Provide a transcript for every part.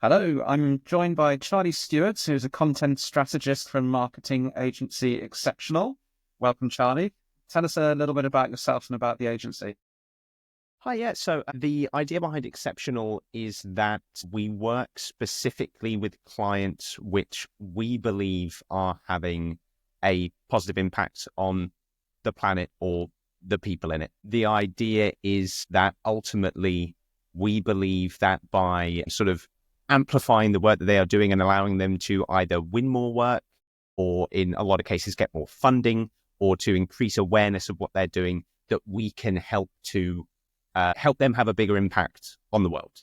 Hello, I'm joined by Charlie Stewart, who's a content strategist from marketing agency Exceptional. Welcome, Charlie. Tell us a little bit about yourself and about the agency. Hi, yeah. So the idea behind Exceptional is that we work specifically with clients which we believe are having a positive impact on the planet or the people in it. The idea is that ultimately we believe that by sort of amplifying the work that they are doing and allowing them to either win more work or in a lot of cases get more funding or to increase awareness of what they're doing, that we can help them have a bigger impact on the world.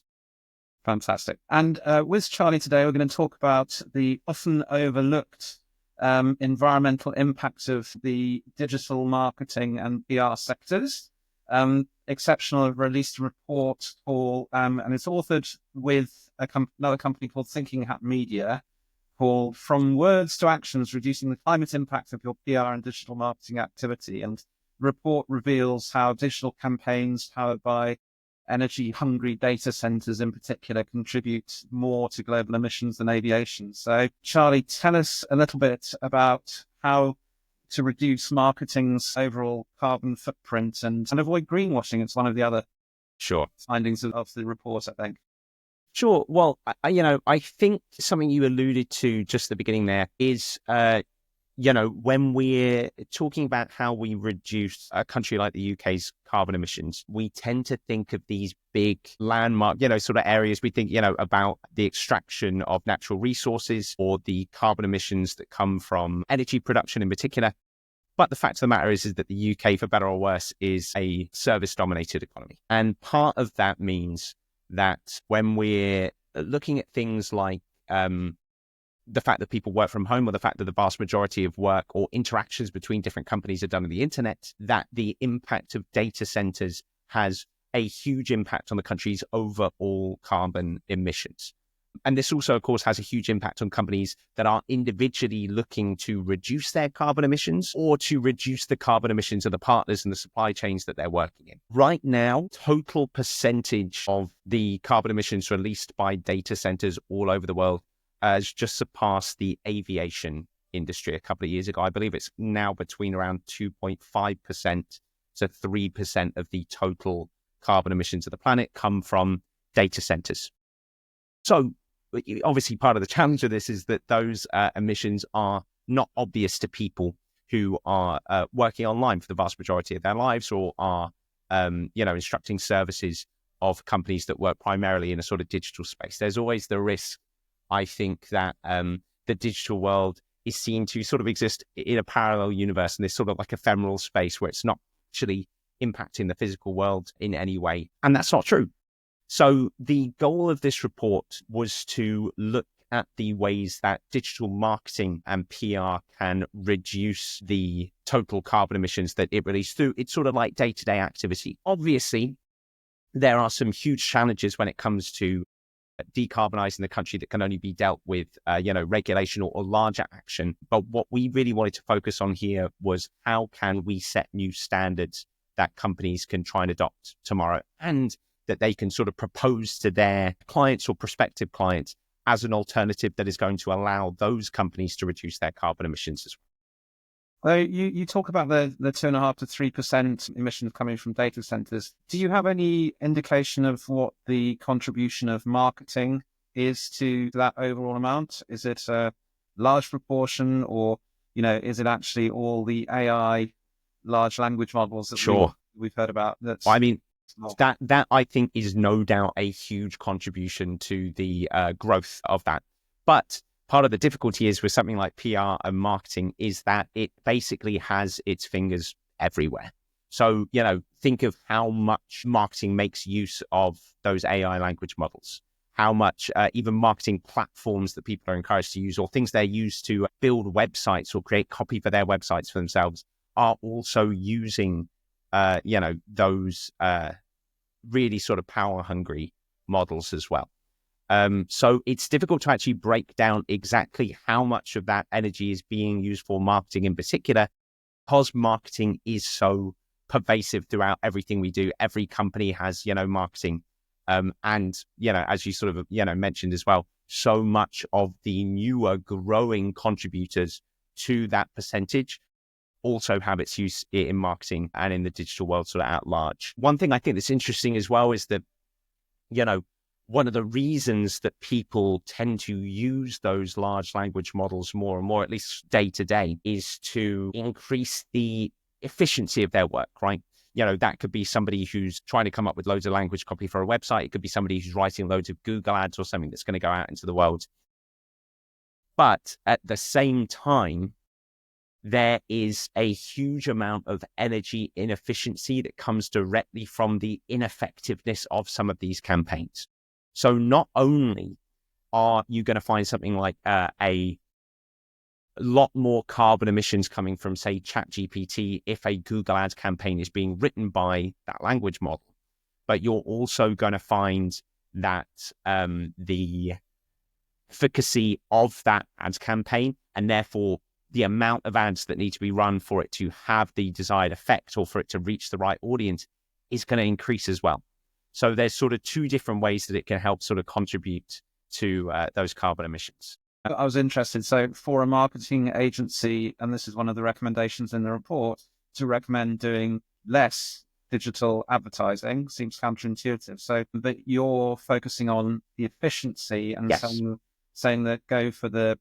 Fantastic. And with Charlie today, we're going to talk about the often overlooked environmental impacts of the digital marketing and PR sectors. Exceptional have released a report and it's authored with another company called Thinking Hat Media, called From Words to Actions, Reducing the Climate Impact of Your PR and Digital Marketing Activity. And the report reveals how digital campaigns powered by energy-hungry data centers in particular contribute more to global emissions than aviation. So, Charlie, tell us a little bit about how to reduce marketing's overall carbon footprint and avoid greenwashing. It's one of the other findings of the report, I think. Sure. Well, I think something you alluded to just at the beginning there is, when we're talking about how we reduce a country like the UK's carbon emissions, we tend to think of these big landmark, sort of areas. We think, about the extraction of natural resources or the carbon emissions that come from energy production in particular. But the fact of the matter is that the UK, for better or worse, is a service-dominated economy. And part of that means that when we're looking at things like the fact that people work from home, or the fact that the vast majority of work or interactions between different companies are done on the internet, that the impact of data centers has a huge impact on the country's overall carbon emissions. And this also, of course, has a huge impact on companies that are individually looking to reduce their carbon emissions or to reduce the carbon emissions of the partners and the supply chains that they're working in. Right now, total percentage of the carbon emissions released by data centers all over the world has just surpassed the aviation industry a couple of years ago. I believe it's now between around 2.5% to 3% of the total carbon emissions of the planet come from data centers. So obviously part of the challenge of this is that those emissions are not obvious to people who are working online for the vast majority of their lives, or are, instructing services of companies that work primarily in a sort of digital space. There's always the risk, I think, that the digital world is seen to sort of exist in a parallel universe, in this sort of like ephemeral space where it's not actually impacting the physical world in any way. And that's not true. So the goal of this report was to look at the ways that digital marketing and PR can reduce the total carbon emissions that it releases through its sort of like day-to-day activity. Obviously, there are some huge challenges when it comes to decarbonizing the country that can only be dealt with, regulation or larger action. But what we really wanted to focus on here was how can we set new standards that companies can try and adopt tomorrow, and that they can sort of propose to their clients or prospective clients as an alternative that is going to allow those companies to reduce their carbon emissions as well. So you talk about the 2.5% to 3% emissions coming from data centers. Do you have any indication of what the contribution of marketing is to that overall amount? Is it a large proportion, or, is it actually all the AI large language models that we've heard about? That I think is no doubt a huge contribution to the growth of that. But part of the difficulty is with something like PR and marketing is that it basically has its fingers everywhere. So, think of how much marketing makes use of those AI language models, how much even marketing platforms that people are encouraged to use, or things they're used to build websites or create copy for their websites for themselves, are also using those really sort of power hungry models as well. So it's difficult to actually break down exactly how much of that energy is being used for marketing in particular, because marketing is so pervasive throughout everything we do. Every company has, marketing And, as you sort of, mentioned as well, so much of the newer growing contributors to that percentage also have its use in marketing and in the digital world sort of at large. One thing I think that's interesting as well is that, one of the reasons that people tend to use those large language models more and more, at least day to day, is to increase the efficiency of their work, right? That could be somebody who's trying to come up with loads of language copy for a website. It could be somebody who's writing loads of Google ads or something that's going to go out into the world. But at the same time, there is a huge amount of energy inefficiency that comes directly from the ineffectiveness of some of these campaigns. So not only are you going to find something like a lot more carbon emissions coming from, say, ChatGPT if a Google Ads campaign is being written by that language model, but you're also going to find that the efficacy of that ads campaign, and therefore the amount of ads that need to be run for it to have the desired effect or for it to reach the right audience, is going to increase as well. So there's sort of two different ways that it can help sort of contribute to those carbon emissions. I was interested. So for a marketing agency, and this is one of the recommendations in the report, to recommend doing less digital advertising seems counterintuitive. So that you're focusing on the efficiency and Yes. saying that go for the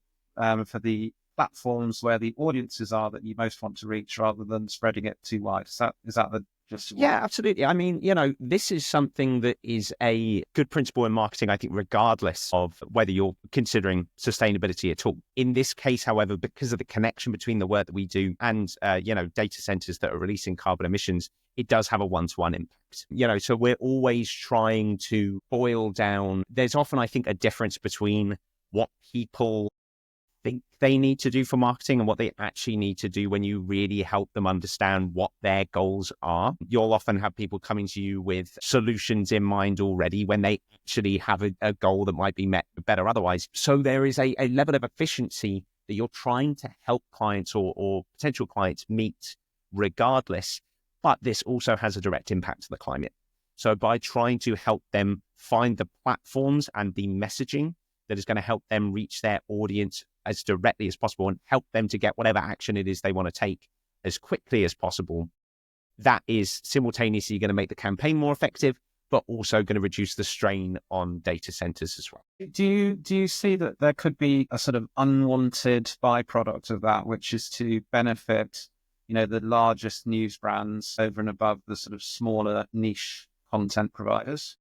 platforms where the audiences are that you most want to reach, rather than spreading it too wide. Is that the just? Yeah, absolutely. I mean, this is something that is a good principle in marketing, I think, regardless of whether you're considering sustainability at all. In this case, however, because of the connection between the work that we do and, data centers that are releasing carbon emissions, it does have a one-to-one impact. So we're always trying to boil down. There's often, I think, a difference between what people think they need to do for marketing and what they actually need to do when you really help them understand what their goals are. You'll often have people coming to you with solutions in mind already when they actually have a goal that might be met better otherwise. So there is a level of efficiency that you're trying to help clients or potential clients meet regardless, but this also has a direct impact to the climate. So by trying to help them find the platforms and the messaging that is going to help them reach their audience as directly as possible and help them to get whatever action it is they want to take as quickly as possible, that is simultaneously going to make the campaign more effective, but also going to reduce the strain on data centers as well. Do you see that there could be a sort of unwanted byproduct of that, which is to benefit, the largest news brands over and above the sort of smaller niche content providers?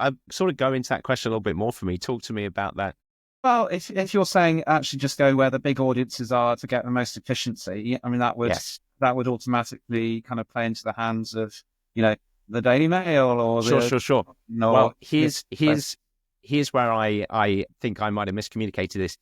I sort of go into that question a little bit more for me. Talk to me about that. Well, if you're saying actually just go where the big audiences are to get the most efficiency, I mean, that would automatically kind of play into the hands of, the Daily Mail or Sure. No, well, here's where I think I might have miscommunicated this.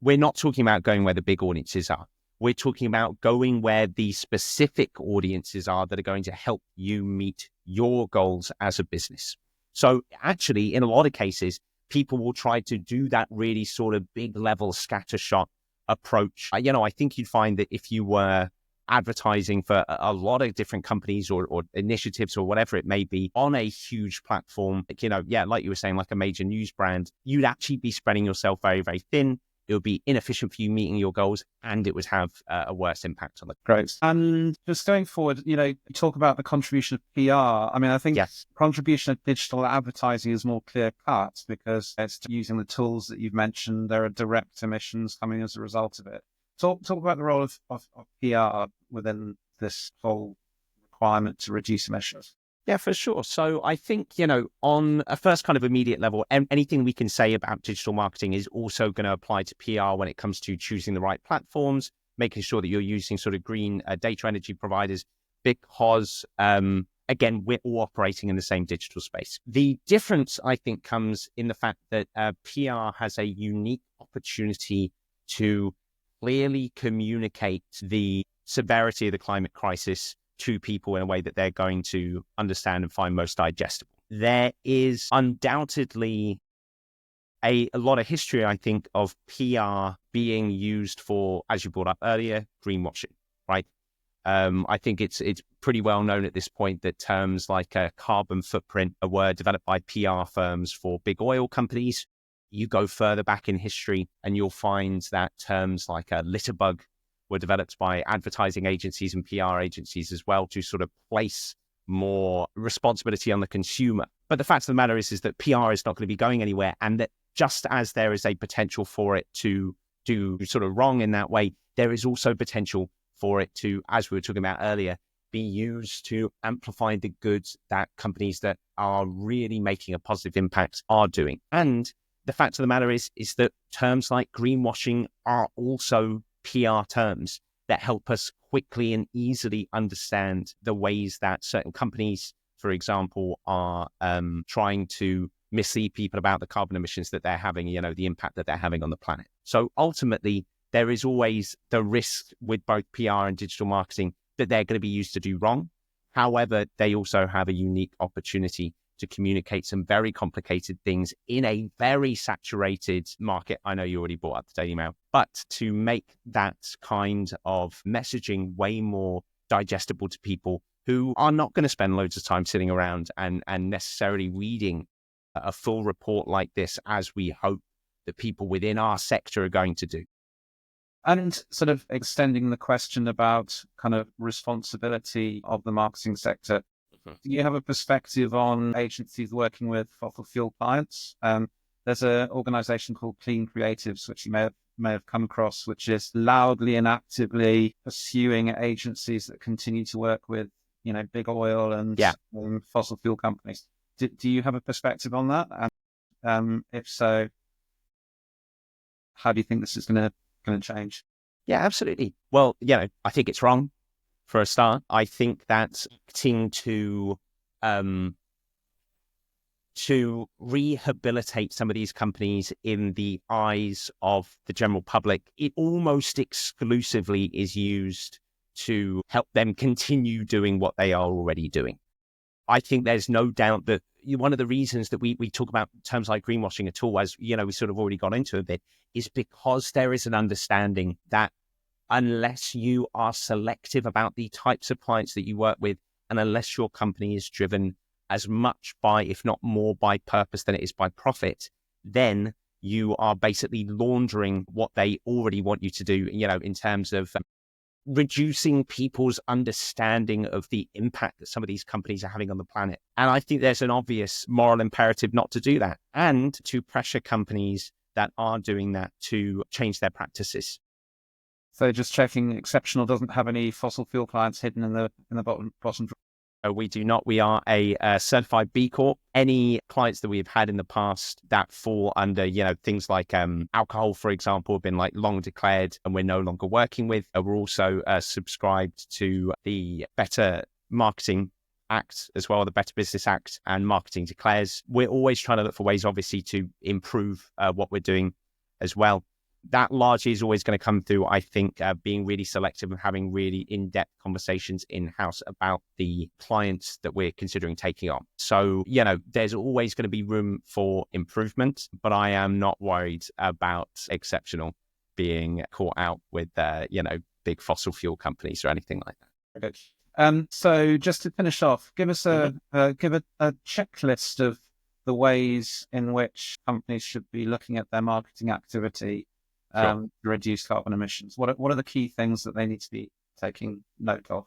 We're not talking about going where the big audiences are. We're talking about going where the specific audiences are that are going to help you meet your goals as a business. So actually, in a lot of cases, people will try to do that really sort of big level scattershot approach. I think you'd find that if you were advertising for a lot of different companies or initiatives or whatever it may be on a huge platform, like you were saying, like a major news brand, you'd actually be spreading yourself very, very thin. It would be inefficient for you meeting your goals, and it would have a worse impact on the Great. And just going forward, you talk about the contribution of PR. I mean, I think contribution of digital advertising is more clear cut because it's using the tools that you've mentioned. There are direct emissions coming as a result of it. Talk about the role of PR within this whole requirement to reduce emissions. Yeah, for sure. So I think, on a first kind of immediate level, anything we can say about digital marketing is also going to apply to PR when it comes to choosing the right platforms, making sure that you're using sort of green data energy providers, because, again, we're all operating in the same digital space. The difference, I think, comes in the fact that PR has a unique opportunity to clearly communicate the severity of the climate crisis to people in a way that they're going to understand and find most digestible. There is undoubtedly a lot of history, I think, of PR being used for, as you brought up earlier, greenwashing, right? I think it's pretty well known at this point that terms like a carbon footprint were developed by PR firms for big oil companies. You go further back in history and you'll find that terms like a litter bug were developed by advertising agencies and PR agencies as well to sort of place more responsibility on the consumer. But the fact of the matter is that PR is not going to be going anywhere, and that just as there is a potential for it to do sort of wrong in that way, there is also potential for it to, as we were talking about earlier, be used to amplify the goods that companies that are really making a positive impact are doing. And the fact of the matter is that terms like greenwashing are also PR terms that help us quickly and easily understand the ways that certain companies, for example, are trying to mislead people about the carbon emissions that they're having, the impact that they're having on the planet. So ultimately, there is always the risk with both PR and digital marketing that they're going to be used to do wrong. However, they also have a unique opportunity to communicate some very complicated things in a very saturated market. I know you already brought up the Daily Mail, but to make that kind of messaging way more digestible to people who are not going to spend loads of time sitting around and necessarily reading a full report like this, as we hope that people within our sector are going to do. And sort of extending the question about kind of responsibility of the marketing sector, do you have a perspective on agencies working with fossil fuel clients? There's an organization called Clean Creatives, which you may have come across, which is loudly and actively pursuing agencies that continue to work with, big oil and fossil fuel companies. Do you have a perspective on that? And if so, how do you think this is going to change? Yeah, absolutely. Well, I think it's wrong. For a start, I think that acting to rehabilitate some of these companies in the eyes of the general public, it almost exclusively is used to help them continue doing what they are already doing. I think there's no doubt that one of the reasons that we talk about terms like greenwashing at all, as we sort of already got into a bit, is because there is an understanding that unless you are selective about the types of clients that you work with, and unless your company is driven as much by, if not more by purpose than it is by profit, then you are basically laundering what they already want you to do, in terms of reducing people's understanding of the impact that some of these companies are having on the planet. And I think there's an obvious moral imperative not to do that, and to pressure companies that are doing that to change their practices. So just checking, Exceptional doesn't have any fossil fuel clients hidden in the bottom. We do not. We are a certified B Corp. Any clients that we've had in the past that fall under, things like alcohol, for example, have been long declared and we're no longer working with. We're also subscribed to the Better Marketing Act as well, the Better Business Act, and Marketing Declares. We're always trying to look for ways, obviously, to improve what we're doing as well. That largely is always going to come through, I think, being really selective and having really in-depth conversations in-house about the clients that we're considering taking on. So, there's always going to be room for improvement, but I am not worried about Exceptional being caught out with, big fossil fuel companies or anything like that. Okay. So just to finish off, give us a checklist of the ways in which companies should be looking at their marketing activity to reduce carbon emissions. What are the key things that they need to be taking note of?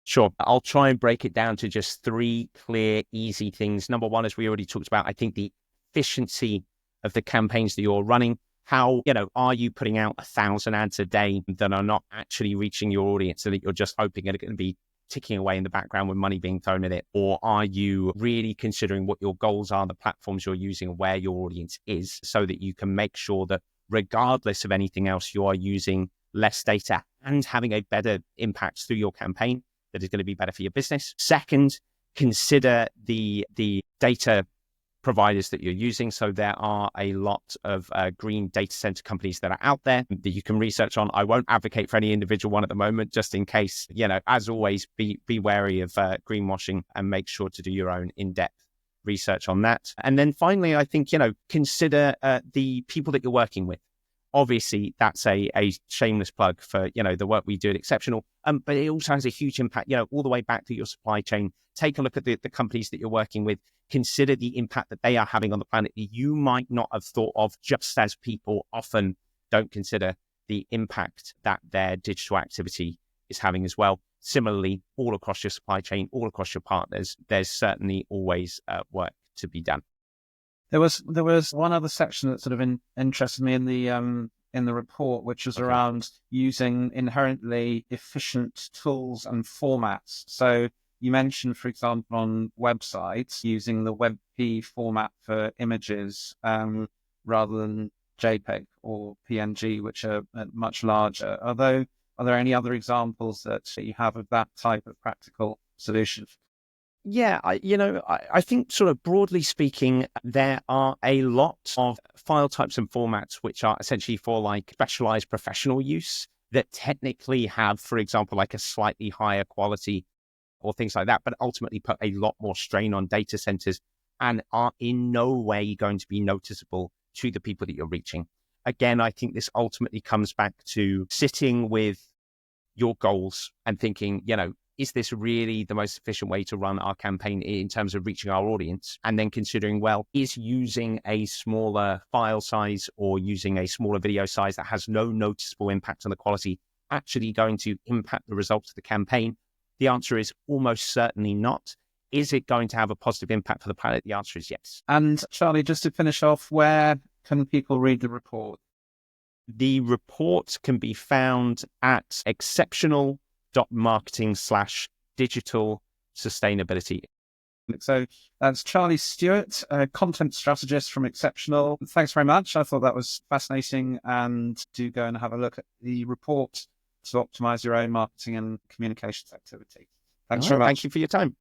Sure. I'll try and break it down to just 3 clear, easy things. Number one, as we already talked about, I think the efficiency of the campaigns that you're running. How, are you putting out 1,000 ads a day that are not actually reaching your audience, so that you're just hoping that it's going to be ticking away in the background with money being thrown at it? Or are you really considering what your goals are, the platforms you're using, where your audience is, so that you can make sure that regardless of anything else, you are using less data and having a better impact through your campaign that is going to be better for your business? Second, consider the data providers that you're using. So there are a lot of green data center companies that are out there that you can research on. I won't advocate for any individual one at the moment, just in case, as always, be wary of greenwashing and make sure to do your own in-depth research on that. And then finally, I think, consider the people that you're working with. Obviously, that's a shameless plug for, the work we do at Exceptional. But it also has a huge impact, all the way back to your supply chain. Take a look at the companies that you're working with. Consider the impact that they are having on the planet that you might not have thought of, just as people often don't consider the impact that their digital activity is having as well. Similarly, all across your supply chain, all across your partners, there's certainly always work to be done. There was one other section that sort of interested me in the report, which was around using inherently efficient tools and formats. So you mentioned, for example, on websites using the WebP format for images rather than JPEG or PNG, which are much larger. Are there any other examples that you have of that type of practical solution? Yeah, I think sort of broadly speaking, there are a lot of file types and formats which are essentially for like specialized professional use that technically have, for example, like a slightly higher quality or things like that, but ultimately put a lot more strain on data centers and are in no way going to be noticeable to the people that you're reaching. Again, I think this ultimately comes back to sitting with your goals and thinking, is this really the most efficient way to run our campaign in terms of reaching our audience? And then considering, well, is using a smaller file size or using a smaller video size that has no noticeable impact on the quality actually going to impact the results of the campaign? The answer is almost certainly not. Is it going to have a positive impact for the planet? The answer is yes. And Charlie, just to finish off, where can people read the report? The report can be found at exceptional.marketing/digital sustainability. So that's Charlie Stewart, a content strategist from Exceptional. Thanks very much. I thought that was fascinating, and do go and have a look at the report to optimize your own marketing and communications activity. Thanks very much. Thank you for your time.